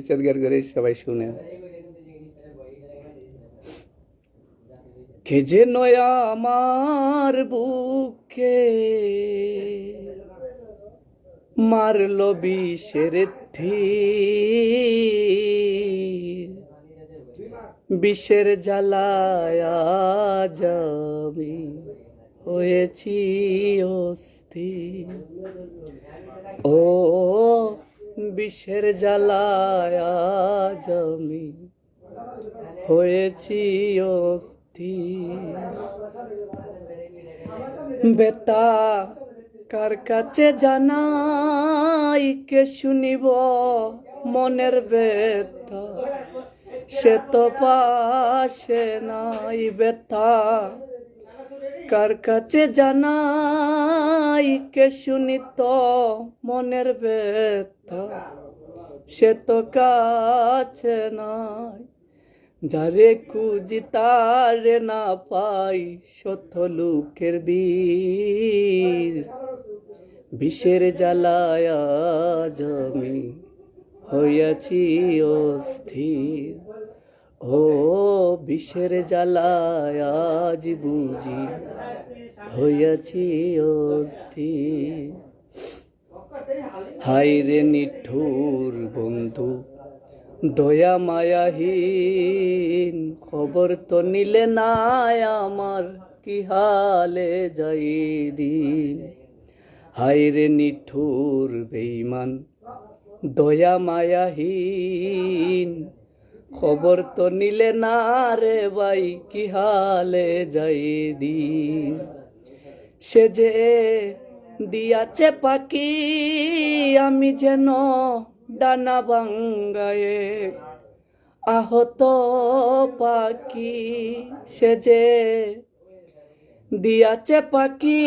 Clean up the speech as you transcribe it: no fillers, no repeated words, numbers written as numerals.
চিৎকার করে সবাই শুনে। কে যে নয়া আমার বুকে মারলো বিষের তীর, বিষের জ্বালায় আজ আমি হয়েছি অস্থির। ও বিষের জ্বালায় আজ আমি হয়েছি অস্থির। বেতা কার কাছে জানাই, কে শুনিব মনের ব্যথা, সে তো পাশে নাই। ব্যথা কার কাছে জানাই, কে শুনিত মনের ব্যথা, সে তো কাছে নাই। যারে খুঁজি তারে না পাই, শত লোকের বীর, বিষের জ্বালায় আজ আমি হইয়াছি অস্থির। ও বিষের জ্বালায় আজ বুঝি হইয়াছি অস্থির। হায়রে নিঠুর বন্ধু দয়া মায়াহীন, খবর তো নিলে না আমার কি হালে যাই দিন। হায়রে নিঠুর বেঈমান দয়া মায়াহীন, খবর তো নিলে না রে ভাই কি হালে যাই দিন। সে যে দিয়াছে পাখি আমি যেন ডানা ভাঙ্গায়ে, আহত পাখি সে যে দিয়াছে পাখি।